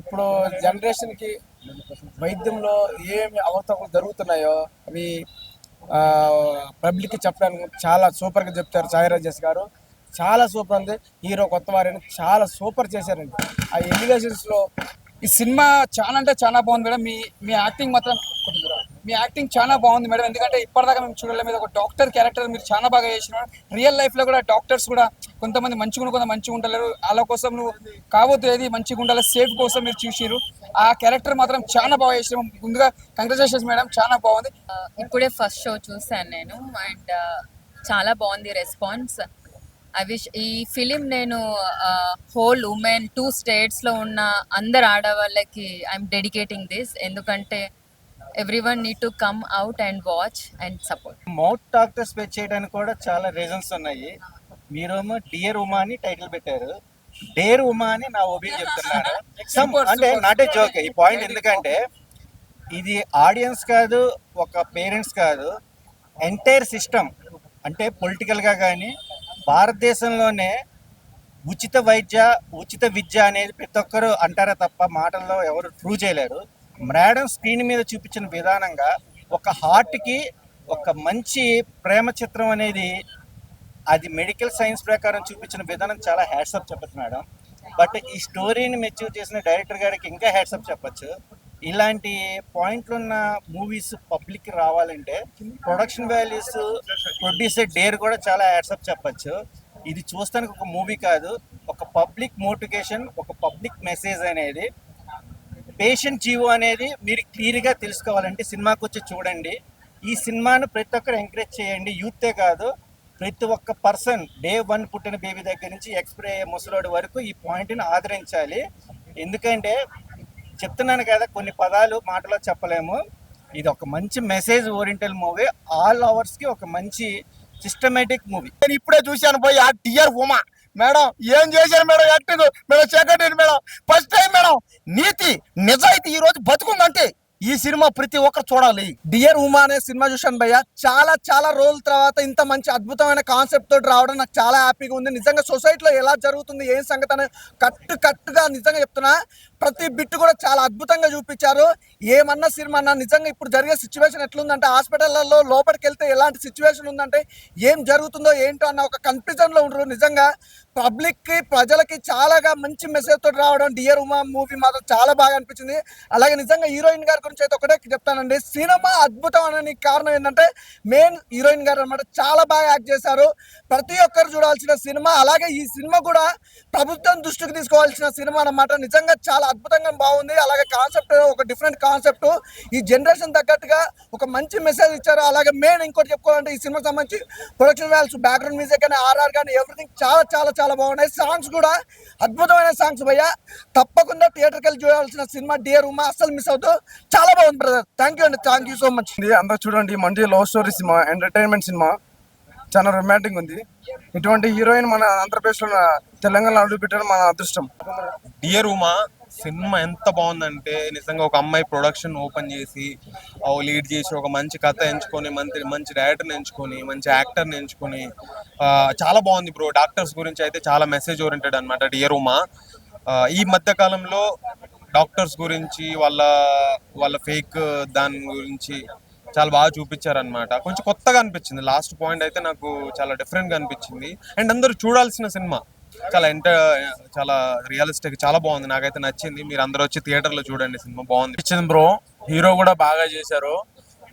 ఇప్పుడు జనరేషన్కి వైద్యంలో ఏమి అవతలు జరుగుతున్నాయో అవి పబ్లిక్కి చెప్పడానికి చాలా సూపర్గా చెప్తారు. సాయి రాజేష్ గారు చాలా సూపర్ ఉంది. హీరో కొత్త వారిని చాలా సూపర్ చేశారండి. ఆ ఎలివేషన్స్లో ఈ సినిమా చాలా అంటే చాలా బాగుంది మేడం. మీ మీ యాక్టింగ్ మాత్రం మీ యాక్టింగ్ చాలా బాగుంది మేడం. ఎందుకంటే ఇప్పటిదాకా మేము చూడలేదు. మీద ఒక డాక్టర్ క్యారెక్టర్ మీరు చాలా బాగా చేసినారు. రియల్ లైఫ్ లో కూడా డాక్టర్స్ కూడా కొంతమంది మంచిగా కొంత మంచిగా ఉండలేరు. వాళ్ళ కోసం నువ్వు కావద్దు ఏది మంచిగా ఉండాలి సేఫ్ కోసం మీరు చూసిరు. ఆ క్యారెక్టర్ మాత్రం చాలా బాగా చేసినారు. ముందుగా కంగ్రాచులేషన్స్ మేడం, చాలా బాగుంది. ఇప్పుడే ఫస్ట్ షో చూశాను నేను అండ్ చాలా బాగుంది రెస్పాన్స్. ఐ విష్ ఈ ఫిలిం నేను హోల్ ఉమెన్ 2 స్టేట్స్లో ఉన్న అందరు ఆడవాళ్ళకి ఐఎమ్ డెడికేటింగ్ దిస్. ఎందుకంటే everyone need to come out and watch and support. Mouth doctor స్పెచ్ చేయడానికి కూడా చాలా రీజన్స్ ఉన్నాయి. మీరేమో డియర్ ఉమా అని టైటిల్ పెట్టారు, డేర్ ఉమా అని నా ఒపీనియన్ చెప్తున్నాను. అంటే నాట్ ఏ జోక్ ఈ పాయింట్. ఎందుకంటే ఇది ఆడియన్స్ కాదు, ఒక పేరెంట్స్ కాదు, ఎంటైర్ సిస్టమ్. అంటే పొలిటికల్గా కానీ భారతదేశంలోనే ఉచిత వైద్య ఉచిత విద్య అనేది ప్రతి ఒక్కరు అంటారే తప్ప మాటల్లో ఎవరు ప్రూవ్ చేయలేరు. మేడం స్క్రీన్ మీద చూపించిన విధానంగా ఒక హార్ట్కి ఒక మంచి ప్రేమ చిత్రం అనేది అది మెడికల్ సైన్స్ ప్రకారం చూపించిన విధానం చాలా హ్యాట్సప్ చెప్పచ్చు మేడం. బట్ ఈ స్టోరీని మెచ్యూర్ చేసిన డైరెక్టర్ గారికి ఇంకా హ్యాట్సప్ చెప్పచ్చు. ఇలాంటి పాయింట్లు ఉన్న మూవీస్ పబ్లిక్ రావాలంటే ప్రొడక్షన్ వాల్యూస్, ప్రొడ్యూసర్ డేర్ కూడా చాలా హ్యాట్సప్ చెప్పచ్చు. ఇది చూస్తానికి ఒక మూవీ కాదు, ఒక పబ్లిక్ మోటివేషన్, ఒక పబ్లిక్ మెసేజ్ అనేది. పేషెంట్ జీవో అనేది మీరు క్లియర్గా తెలుసుకోవాలంటే సినిమాకి వచ్చి చూడండి. ఈ సినిమాను ప్రతి ఒక్కరు ఎంకరేజ్ చేయండి. యూతే కాదు, ప్రతి ఒక్క పర్సన్ డే 1 పుట్టిన బేబీ దగ్గర నుంచి ఎక్స్పైర్ అయ్యే ముసలోడి వరకు ఈ పాయింట్ని ఆదరించాలి. ఎందుకంటే చెప్తున్నాను కదా, కొన్ని పదాలు మాటలో చెప్పలేము. ఇది ఒక మంచి మెసేజ్ ఓరియంటల్ మూవీ, ఆల్ అవర్స్కి ఒక మంచి సిస్టమేటిక్ మూవీ. నేను ఇప్పుడే చూశాను పోయి ఆ డియర్ ఉమా మేడం ఏం చేశారు madam acting madam, second madam first time madam. నీతి నిజాయితీ ఈ రోజు బతుకుందంటే ఈ సినిమా ప్రతి ఒక్కరు చూడాలి. డియర్ ఉమా అనే సినిమా చూశాను భయ్య. చాలా చాలా రోజుల తర్వాత ఇంత మంచి అద్భుతమైన కాన్సెప్ట్ తోటి రావడం నాకు చాలా హ్యాపీగా ఉంది. నిజంగా సొసైటీలో ఎలా జరుగుతుంది ఏం సంగతి అనేది కట్టుగా నిజంగా చెప్తున్నా, ప్రతి బిట్ కూడా చాలా అద్భుతంగా చూపించారు. ఏమన్నా సినిమా అన్నా నిజంగా ఇప్పుడు జరిగే సిచ్యువేషన్ ఎట్లుందంటే హాస్పిటల్లో లోపలికి వెళ్తే ఎలాంటి సిచ్యువేషన్ ఉందంటే ఏం జరుగుతుందో ఏంటో అన్న ఒక కన్ఫ్యూజన్లో ఉండరు. నిజంగా పబ్లిక్కి ప్రజలకి చాలాగా మంచి మెసేజ్ తోటి రావడం డియర్ ఉమా మూవీ మాత్రం చాలా బాగా అనిపించింది. అలాగే నిజంగా హీరోయిన్ గారి గురించి అయితే ఒకటే చెప్తానండి, సినిమా అద్భుతం అనడానికి కారణం ఏంటంటే మెయిన్ హీరోయిన్ గారు అనమాట. చాలా బాగా యాక్ట్ చేశారు. ప్రతి ఒక్కరు చూడాల్సిన సినిమా. అలాగే ఈ సినిమా కూడా ప్రభుత్వం దృష్టికి తీసుకోవాల్సిన సినిమా అనమాట. నిజంగా చాలా అద్భుతంగా బాగుంది. అలాగే కాన్సెప్ట్ ఒక డిఫరెంట్ కాన్సెప్ట్, ఈ జనరేషన్ తగ్గట్టుగా ఒక మంచి మెసేజ్ ఇచ్చారు. అలాగే మెయిన్ ఇంకోటి చెప్పుకోవాలంటే ఈ సినిమాకి సంబంధించి ప్రొడక్షన్ వాల్యూస్, బ్యాక్గ్రౌండ్ మ్యూజిక్ కానీ ఆర్ఆర్ కానీ ఎవ్రీథింగ్ చాలా చాలా చాలా బాగున్నాయి. సాంగ్స్ కూడా అద్భుతమైన సాంగ్స్ భయ్య. తప్పకుండా థియేటర్కి వెళ్ళి చూడాల్సిన సినిమా డియర్ ఉమా, అస్సలు మిస్ అవుతూ. చాలా బాగుంది బ్రదర్. థ్యాంక్ యూ అండి, థ్యాంక్ యూ సో మచ్. అందరూ చూడండి, మంచి love story cinema, entertainment cinema, చాలా రొమాంటిక్ ఉంది. ఇటువంటి హీరోయిన్ మన ఆంధ్రప్రదేశ్లో తెలంగాణలో అడుగు పెట్టడం మన అదృష్టం. డియర్ ఉమా సినిమా ఎంత బాగుందంటే నిజంగా ఒక అమ్మాయి ప్రొడక్షన్ ఓపెన్ చేసి లీడ్ చేసి ఒక మంచి కథ ఎంచుకొని మంచి డైరెక్టర్ని ఎంచుకొని మంచి యాక్టర్ని ఎంచుకొని చాలా బాగుంది బ్రో. డాక్టర్స్ గురించి అయితే చాలా మెసేజ్ ఓరియంటెడ్ అనమాట డియర్ ఉమా. ఈ మధ్య కాలంలో డాక్టర్స్ గురించి వాళ్ళ ఫేక్ దాని గురించి చాలా బాగా చూపించారనమాట. కొంచెం కొత్తగా అనిపించింది. లాస్ట్ పాయింట్ అయితే నాకు చాలా డిఫరెంట్గా అనిపించింది. అండ్ అందరూ చూడాల్సిన సినిమా, చాలా రియలిస్టిక్, చాలా బాగుంది. నాకైతే నచ్చింది. మీరు అందరూ వచ్చి థియేటర్లో చూడండి, సినిమా బాగుంది బ్రో. హీరో కూడా బాగా చేశారు.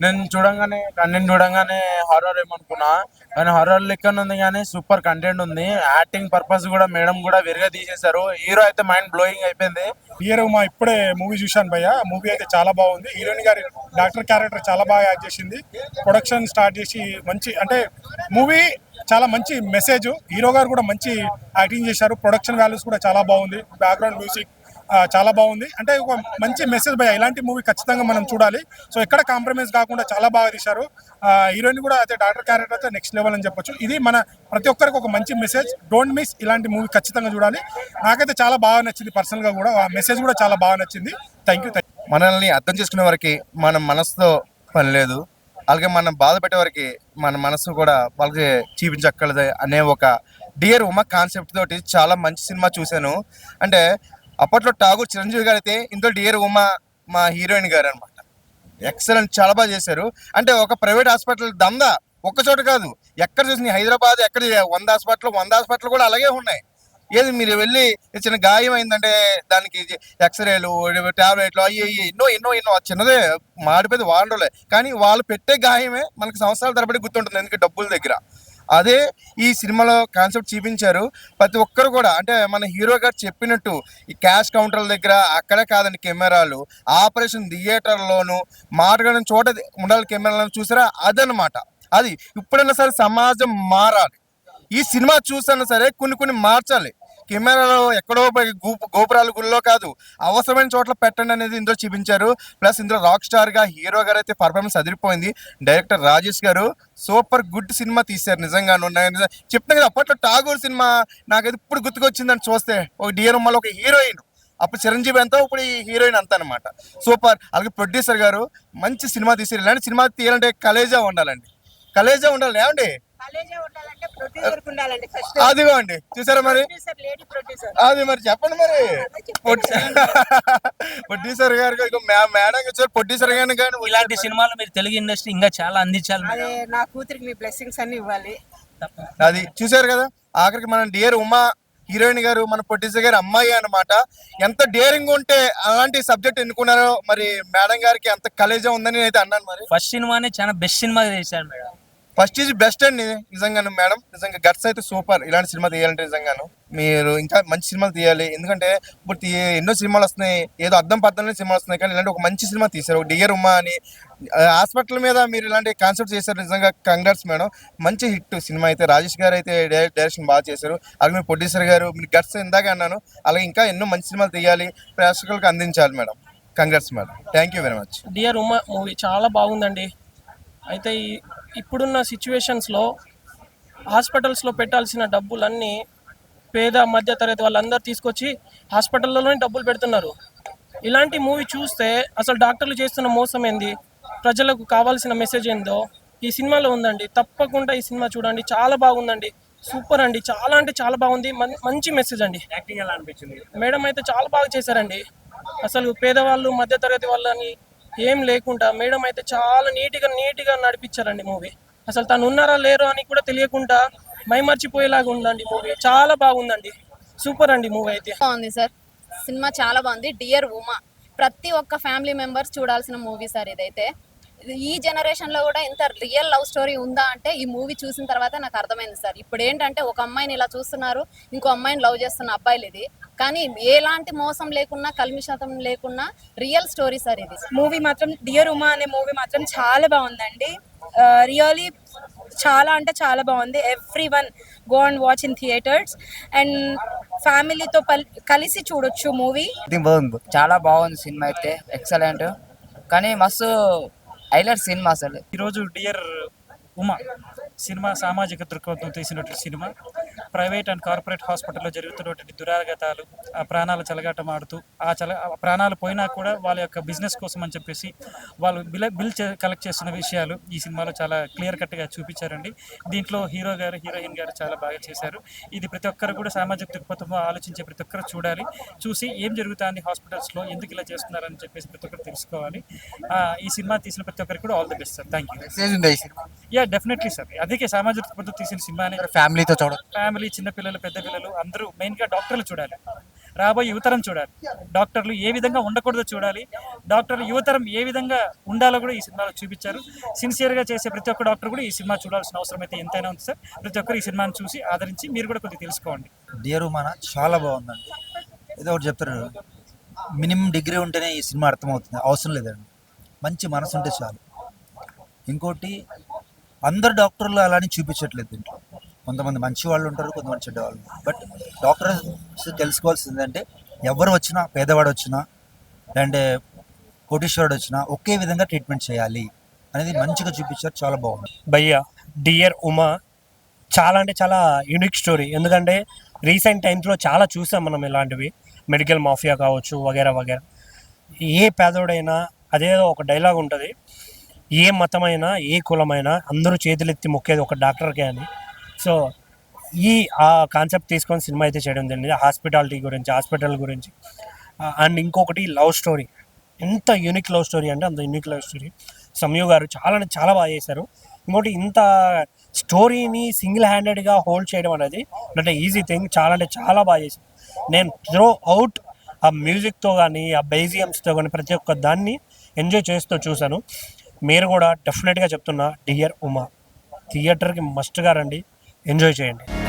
నేను చూడంగానే కంటెంట్ చూడంగానే హారర్ ఏమనుకున్నా, కానీ హారర్ లెక్కన ఉంది కానీ సూపర్ కంటెంట్ ఉంది. యాక్టింగ్ పర్పస్ కూడా మేడం కూడా వెరిగా తీసేశారు. హీరో అయితే మైండ్ బ్లోయింగ్ అయిపోయింది. డియర్ ఉమా ఇప్పుడే మూవీ చూశాను భయ్య. మూవీ అయితే చాలా బాగుంది. హీరోయిన్ గారి డాక్టర్ క్యారెక్టర్ చాలా బాగా యాక్ట్ చేసింది. ప్రొడక్షన్ స్టార్ట్ చేసి మంచి, అంటే మూవీ చాలా మంచి మెసేజ్. హీరో గారు కూడా మంచి యాక్టింగ్ చేశారు. ప్రొడక్షన్ వాల్యూస్ కూడా చాలా బాగుంది. బ్యాక్గ్రౌండ్ మ్యూజిక్ చాలా బాగుంది. అంటే ఒక మంచి మెసేజ్ భయ్య. ఇలాంటి మూవీ ఖచ్చితంగా మనం చూడాలి. సో ఎక్కడ కాంప్రమైజ్ కాకుండా చాలా బాగా తీశారు. హీరోయిన్ కూడా అయితే డాక్టర్ క్యారెక్టర్ అయితే నెక్స్ట్ లెవెల్ అని చెప్పొచ్చు. ఇది మన ప్రతి ఒక్కరికి ఒక మంచి మెసేజ్. డోంట్ మిస్, ఇలాంటి మూవీ ఖచ్చితంగా చూడాలి. నాకైతే చాలా బాగా నచ్చింది పర్సనల్గా కూడా. ఆ మెసేజ్ కూడా చాలా బాగా నచ్చింది. Thank you. మనల్ని అర్థం చేసుకునే వరకు మన మనసుతో పని లేదు. అలాగే మనం బాధ పెట్టే వరకు మన మనసు కూడా వాళ్ళకి చూపించక్కర్లేదు అనే ఒక డియర్ ఉమా కాన్సెప్ట్ తోటి చాలా మంచి సినిమా చూశాను. అంటే అప్పట్లో ఠాగూర్ చిరంజీవి గారు అయితే ఇందులో డియర్ ఉమా మా హీరోయిన్ గారు అనమాట. ఎక్సలెంట్, చాలా బాగా చేశారు. అంటే ఒక ప్రైవేట్ హాస్పిటల్ దందా ఒక్క చోట కాదు, ఎక్కడ చూసిన హైదరాబాద్ ఎక్కడ 100 హాస్పిటల్ కూడా అలాగే ఉన్నాయి. ఏది మీరు వెళ్ళి చిన్న గాయం అయిందంటే దానికి ఎక్స్రేలు, టాబ్లెట్లు, అయ్యి ఎన్నో చిన్నదే మాడిపోయింది వాడలే, కానీ వాళ్ళు పెట్టే గాయమే మనకి సంవత్సరాల తరబడి గుర్తుంటుంది, ఎందుకంటే డబ్బుల దగ్గర. అదే ఈ సినిమాలో కాన్సెప్ట్ చూపించారు. ప్రతి ఒక్కరు కూడా అంటే మన హీరో గారు చెప్పినట్టు ఈ క్యాష్ కౌంటర్ల దగ్గర అక్కడే కాదండి కెమెరాలు, ఆపరేషన్ థియేటర్లోను మాట్లాడిన చోట ఉండాలి కెమెరాలను, చూసారా? అదనమాట. అది ఇప్పుడైనా సరే సమాజం మారాలి. ఈ సినిమా చూసైనా సరే కొన్ని మార్చాలి. కెమెరాలో ఎక్కడో గోపురాల గుళ్ళో కాదు, అవసరమైన చోట్ల పెట్టండి అనేది ఇందులో చూపించారు. ప్లస్ ఇందులో రాక్ స్టార్ గా హీరో గారు అయితే పర్ఫార్మెన్స్ అదిరిపోయింది. డైరెక్టర్ రాజేష్ గారు సూపర్ గుడ్ సినిమా తీశారు నిజంగాను. చెప్తాను కదా, అప్పట్లో ఠాగూర్ సినిమా నాకైతే ఇప్పుడు గుర్తుకొచ్చిందని చూస్తే, ఒక డియర్ ఉమ్మాలో ఒక హీరోయిన్, అప్పుడు చిరంజీవి ఎంతో, ఇప్పుడు ఈ హీరోయిన్ అంత అనమాట. సూపర్. అలాగే ప్రొడ్యూసర్ గారు మంచి సినిమా తీశారు. ఇలాంటి సినిమా తీయాలంటే కలేజా ఉండాలండి, కలేజా ఉండాలి. ఏమండి అదిగోండి, చూసారా మరి? అది మరి చెప్పండి మరి. ప్రొడ్యూసర్ గారు మేడం వచ్చారు, ప్రొడ్యూసర్ గారిని కానీ ఇలాంటి సినిమాలు మీరు తెలుగు ఇండస్ట్రీ ఇంకా చాలా అందించాలి. నా కూతురికి మీ బ్లెస్సింగ్స్ అన్ని ఇవ్వాలి. అది చూసారు కదా, ఆఖరికి మన డియర్ ఉమా హీరోయిన్ గారు మన ప్రొడ్యూసర్ గారు అమ్మాయి అన్నమాట. ఎంత డేరింగ్ ఉంటే అలాంటి సబ్జెక్ట్ ఎన్నుకున్నారో మరి మేడం గారికి అంత కలేజా ఉందని అయితే అన్నాను. మరి ఫస్ట్ సినిమానే చాలా బెస్ట్ సినిమా చేశారు మేడం. ఫస్ట్ ఈజ్ బెస్ట్ అండి నిజంగాను మేడం. నిజంగా గట్స్ అయితే సూపర్. ఇలాంటి సినిమా తీయాలంటే నిజంగాను మీరు ఇంకా మంచి సినిమాలు తీయాలి. ఎందుకంటే ఇప్పుడు ఎన్నో సినిమాలు వస్తున్నాయి, ఏదో అర్థం పద్ధతిలో సినిమాలు వస్తున్నాయి, కానీ ఇలాంటి ఒక మంచి సినిమా తీశారు. ఒక డియర్ ఉమా అని హాస్పిటల్ మీద మీరు ఇలాంటి కాన్సెప్ట్ చేశారు. నిజంగా కంగ్రాట్స్ మేడం. మంచి హిట్ సినిమా అయితే. రాజేష్ గారు అయితే డైరెక్షన్ బాగా చేశారు. అలాగే మీ ప్రొడ్యూసర్ గారు మీరు గట్స్ ఇందాక అన్నాను, అలాగే ఇంకా ఎన్నో మంచి సినిమాలు తీయాలి, ప్రేక్షకులకు అందించాలి madam. Congrats madam. Thank you very much. Dear Uma movie చాలా బాగుందండి. అయితే ఇప్పుడున్న సిచ్యువేషన్స్లో హాస్పిటల్స్లో పెట్టాల్సిన డబ్బులన్నీ పేద మధ్యతరగతి వాళ్ళందరూ తీసుకొచ్చి హాస్పిటల్లోనే డబ్బులు పెడుతున్నారు. ఇలాంటి మూవీ చూస్తే అసలు డాక్టర్లు చేస్తున్న మోసం ఏంది, ప్రజలకు కావాల్సిన మెసేజ్ ఏందో ఈ సినిమాలో ఉందండి. తప్పకుండా ఈ సినిమా చూడండి, చాలా బాగుందండి. సూపర్ అండి, చాలా అంటే చాలా బాగుంది. మంచి మెసేజ్ అండి. యాక్టింగ్ ఎలా అనిపించింది? మేడం అయితే చాలా బాగా చేశారండి. అసలు పేదవాళ్ళు మధ్యతరగతి వాళ్ళని ఏం లేకుండా మేడం అయితే చాలా నీట్గా నడిపించారండి మూవీ. అసలు తను ఉన్నారా లేరో అని కూడా తెలియకుండా మైమర్చిపోయేలాగా ఉందండి మూవీ. చాలా బాగుందండి, సూపర్ అండి మూవీ అయితే. బాగుంది సార్, సినిమా చాలా బాగుంది. డియర్ ఉమా ప్రతి ఒక్క ఫ్యామిలీ మెంబర్స్ చూడాల్సిన మూవీ సార్ ఇదైతే. ఈ జనరేషన్లో కూడా ఇంత రియల్ లవ్ స్టోరీ ఉందా అంటే ఈ మూవీ చూసిన తర్వాత నాకు అర్థమైంది సార్. ఇప్పుడు ఏంటంటే ఒక అమ్మాయిని ఇలా చూస్తున్నారు, ఇంకో అమ్మాయిని లవ్ చేస్తున్న అబ్బాయిలు ఇది, కానీ ఎలాంటి మోసం లేకున్నా కల్మిషతం లేకున్నా రియల్ స్టోరీ సార్ ఇది. మూవీ మాత్రం డియర్ ఉమా అనే మూవీ మాత్రం చాలా బాగుందండి. రియల్లీ చాలా అంటే చాలా బాగుంది. Every one go and watch in theatres and ఫ్యామిలీతో కలిసి చూడొచ్చు మూవీ. చాలా బాగుంది సినిమా అయితే, ఎక్సలెంట్. కానీ మస్తు హైలైట్ సినిమా అసలు. ఈరోజు డియర్ ఉమా సినిమా సామాజిక దృక్పథం తీసినటువంటి సినిమా. ప్రైవేట్ అండ్ కార్పొరేట్ హాస్పిటల్లో జరుగుతున్నటువంటి దురాగతాలు, ఆ ప్రాణాలు చెలగాటమాడుతూ ఆ ప్రాణాలు పోయినా కూడా వాళ్ళ యొక్క బిజినెస్ కోసం అని చెప్పేసి వాళ్ళు బిల్ కలెక్ట్ చేస్తున్న విషయాలు ఈ సినిమాలో చాలా క్లియర్ కట్గా చూపించారండి. దీంట్లో హీరో గారు హీరోయిన్ గారు చాలా బాగా చేశారు. ఇది ప్రతి ఒక్కరు కూడా సామాజిక దృక్పథంలో ఆలోచించే ప్రతి ఒక్కరు చూడాలి. చూసి ఏం జరుగుతుంది హాస్పిటల్స్లో, ఎందుకు ఇలా చేస్తున్నారని చెప్పేసి ప్రతి ఒక్కరు తెలుసుకోవాలి. ఈ సినిమా తీసిన ప్రతి ఒక్కరికి కూడా all the best sir. Thank you. Yeah definitely sir, అందుకే సామాజిక దృక్పథం తీసిన సినిమాని ఫ్యామిలీతో చూడాలి. ఫ్యామిలీ, చిన్నపిల్లలు, పెద్ద పిల్లలు అందరూ, మెయిన్గా డాక్టర్లు చూడాలి, రాబోయే యువతరం చూడాలి. డాక్టర్లు ఏ విధంగా ఉండకూడదో చూడాలి, డాక్టర్లు యువతరం ఏ విధంగా ఉండాలో కూడా ఈ సినిమాలో చూపించారు. సిన్సియర్గా చేసే ప్రతి ఒక్క డాక్టర్ కూడా ఈ సినిమా చూడాల్సిన అవసరం అయితే ఎంతైనా ఉంది సార్. ప్రతి ఒక్కరు ఈ సినిమాని చూసి ఆదరించి మీరు కూడా కొద్దిగా తెలుసుకోండి. డియర్ ఉమా చాలా బాగుందండి. ఏదో ఒకటి చెప్తారు, మినిమం డిగ్రీ ఉంటేనే ఈ సినిమా అర్థమవుతుంది, అవసరం లేదండి, మంచి మనసు ఉంటే చాలు. ఇంకోటి అందరు డాక్టర్లు అలానే చూపించట్లేదు దీంట్లో. కొంతమంది మంచి వాళ్ళు ఉంటారు, కొంతమంది చెడ్డ వాళ్ళు. బట్ డాక్టర్స్ తెలుసుకోవాల్సింది ఏంటంటే ఎవరు వచ్చినా, పేదవాడు వచ్చినా అండ్ కోటీశ్వరుడు వచ్చినా ఒకే విధంగా ట్రీట్మెంట్ చేయాలి అనేది మంచిగా చూపించారు. చాలా బాగుంది భయ్యా. డియర్ ఉమా చాలా అంటే చాలా యూనిక్ స్టోరీ. ఎందుకంటే రీసెంట్ టైమ్స్లో చాలా చూసాం మనం ఇలాంటివి, మెడికల్ మాఫియా కావచ్చు వగేరా వగేరా. ఏ పేదోడైనా అదేదో ఒక డైలాగ్ ఉంటుంది, ఏ మతమైనా ఏ కులమైనా అందరూ చేతులెత్తి మొక్కేది ఒక డాక్టర్కే అని. సో ఈ ఆ కాన్సెప్ట్ తీసుకొని సినిమా అయితే చేయడం జరిగింది. హాస్పిటాలిటీ గురించి, హాస్పిటల్ గురించి. అండ్ ఇంకొకటి లవ్ స్టోరీ. ఎంత యూనిక్ లవ్ స్టోరీ అంటే అంత యూనిక్ లవ్ స్టోరీ. సంయు గారు చాలా బాగా చేశారు. ఇంకోటి ఇంత స్టోరీని సింగిల్ హ్యాండెడ్గా హోల్డ్ చేయడం అనేది అంటే ఈజీ థింగ్. చాలా బాగా చేశారు. నేను త్రో అవుట్ ఆ మ్యూజిక్తో కానీ ఆ బేజియమ్స్తో కానీ ప్రతి ఒక్క దాన్ని ఎంజాయ్ చేస్తూ చూశాను. మీరు కూడా డెఫినెట్గా చెప్తున్నా డియర్ ఉమా థియేటర్కి మస్ట్గా రండి, ఎంజాయ్ చేయండి.